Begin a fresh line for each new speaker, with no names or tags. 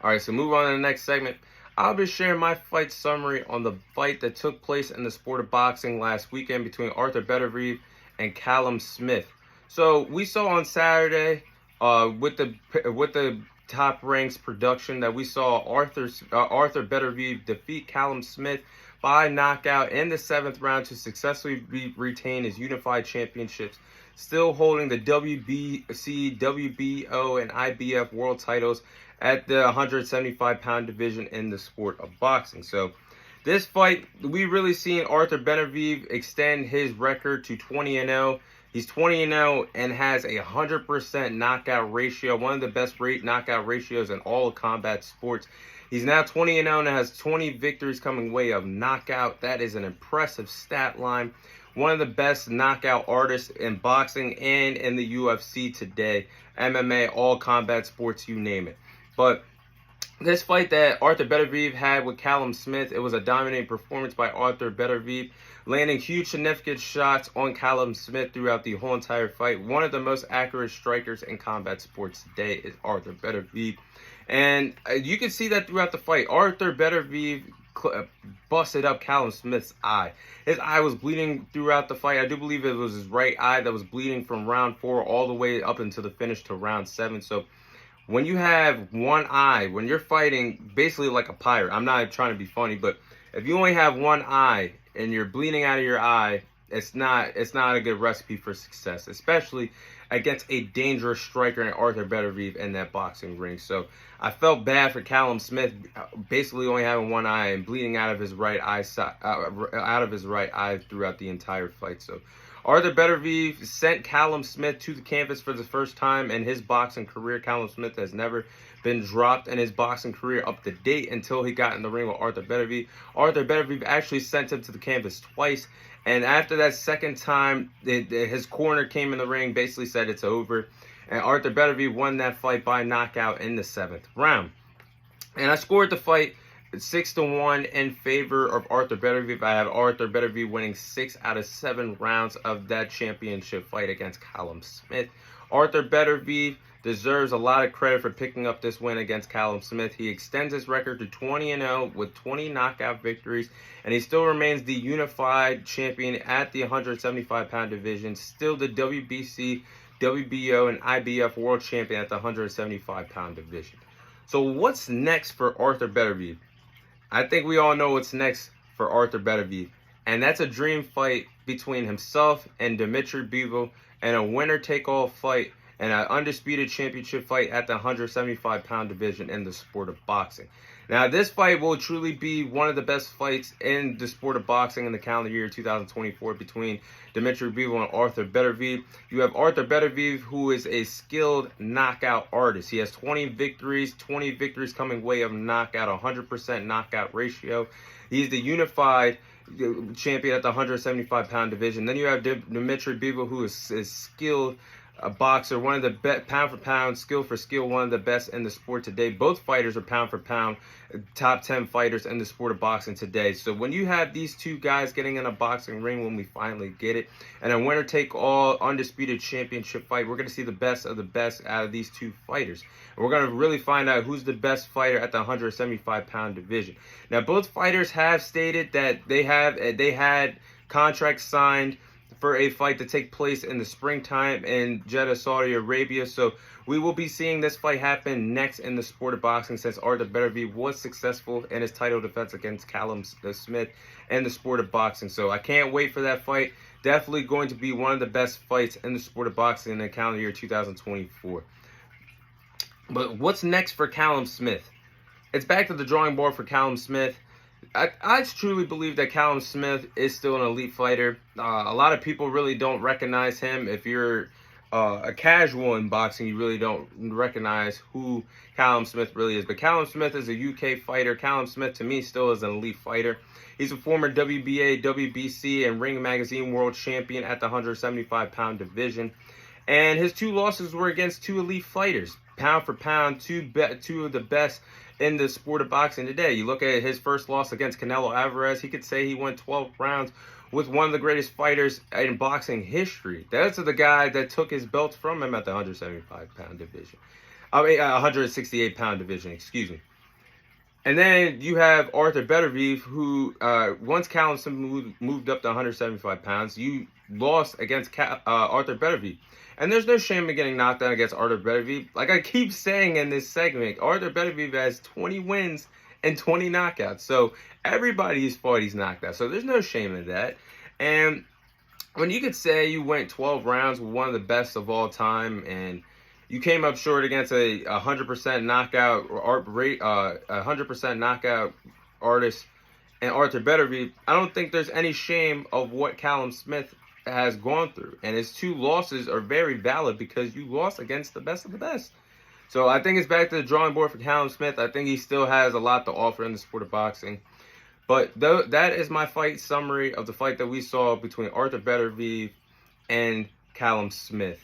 Alright, so move on to the next segment. I'll be sharing my fight summary on the fight that took place in the sport of boxing last weekend between Artur Beterbiev and Callum Smith. So we saw on Saturday, with the Top Ranks production, that we saw Artur Beterbiev defeat Callum Smith by knockout in the 7th round to successfully retain his unified championships, still holding the WBC, WBO, and IBF world titles at the 175-pound division in the sport of boxing. So this fight, we really seen Artur Beterbiev extend his record to 20-0. He's 20-0 and has a 100% knockout ratio, one of the best knockout ratios in all of combat sports. He's now 20-0 and has 20 victories coming way of knockout. That is an impressive stat line. One of the best knockout artists in boxing and in the UFC today. MMA, all combat sports, you name it. But this fight that Artur Beterbiev had with Callum Smith, it was a dominating performance by Artur Beterbiev, landing huge significant shots on Callum Smith throughout the whole entire fight. One of the most accurate strikers in combat sports today is Artur Beterbiev. And you can see that throughout the fight. Artur Beterbiev busted up Callum Smith's eye. His eye was bleeding throughout the fight. I do believe it was his right eye that was bleeding from round 4 all the way up until the finish to round 7. So when you have one eye, when you're fighting basically like a pirate, I'm not trying to be funny, but if you only have one eye and you're bleeding out of your eye, it's not a good recipe for success, especially against a dangerous striker in Artur Beterbiev in that boxing ring. So I felt bad for Callum Smith, basically only having one eye and bleeding out of his right eye throughout the entire fight. So Artur Beterbiev sent Callum Smith to the canvas for the first time in his boxing career. Callum Smith has never been dropped in his boxing career up to date until he got in the ring with Artur Beterbiev. Artur Beterbiev actually sent him to the canvas twice, and after that second time, his corner came in the ring, basically said it's over, and Artur Beterbiev won that fight by knockout in the 7th round. And I scored the fight 6-1 in favor of Artur Beterbiev. I have Artur Beterbiev winning 6 out of 7 rounds of that championship fight against Callum Smith. Artur Beterbiev deserves a lot of credit for picking up this win against Callum Smith. He extends his record to 20-0 with 20 knockout victories, and he still remains the unified champion at the 175-pound division, still the WBC, WBO, and IBF world champion at the 175-pound division. So what's next for Artur Beterbiev? I think we all know what's next for Artur Beterbiev, and that's a dream fight between himself and Dmitry Bivol, and a winner-take-all fight and an undisputed championship fight at the 175-pound division in the sport of boxing. Now, this fight will truly be one of the best fights in the sport of boxing in the calendar year 2024 between Dmitry Bivol and Artur Beterbiev. You have Artur Beterbiev, who is a skilled knockout artist. He has 20 victories coming way of knockout, 100% knockout ratio. He's the unified champion at the 175-pound division. Then you have Dmitry Bivol, who is skilled a boxer, one of the best, pound for pound, skill for skill, one of the best in the sport today. Both fighters are pound for pound top 10 fighters in the sport of boxing today. So when you have these two guys getting in a boxing ring, when we finally get it, and a winner take all undisputed championship fight, we're going to see the best of the best out of these two fighters. And we're going to really find out who's the best fighter at the 175-pound division. Now, both fighters have stated that they had contracts signed for a fight to take place in the springtime in Jeddah, Saudi Arabia. So we will be seeing this fight happen next in the sport of boxing, since Artur Beterbiev was successful in his title defense against Callum Smith in the sport of boxing. So I can't wait for that fight. Definitely going to be one of the best fights in the sport of boxing in the calendar year 2024. But what's next for Callum Smith? It's back to the drawing board for Callum Smith. I truly believe that Callum Smith is still an elite fighter. A lot of people really don't recognize him. If you're a casual in boxing, you really don't recognize who Callum Smith really is. But Callum Smith is a UK fighter. Callum Smith, to me, still is an elite fighter. He's a former WBA, WBC, and Ring Magazine world champion at the 175-pound division. And his two losses were against two elite fighters. Pound for pound, two of the best in the sport of boxing today. You look at his first loss against Canelo Alvarez, he could say he won 12 rounds with one of the greatest fighters in boxing history. That's the guy that took his belts from him at the 175-pound division. 168-pound division, excuse me. And then you have Artur Beterbiev, who once Callum Smith moved up to 175 pounds, you lost against Artur Beterbiev. And there's no shame in getting knocked out against Artur Beterbiev. Like I keep saying in this segment, Artur Beterbiev has 20 wins and 20 knockouts. So everybody he's fought, he's knocked out. So there's no shame in that. And when you could say you went 12 rounds with one of the best of all time, and you came up short against a 100% knockout rate, 100% knockout artist, and Artur Beterbiev, I don't think there's any shame of what Callum Smith has gone through, and his 2 losses are very valid because you lost against the best of the best. So I think it's back to the drawing board for Callum Smith. I think he still has a lot to offer in the sport of boxing. But that is my fight summary of the fight that we saw between Artur Beterbiev and Callum Smith.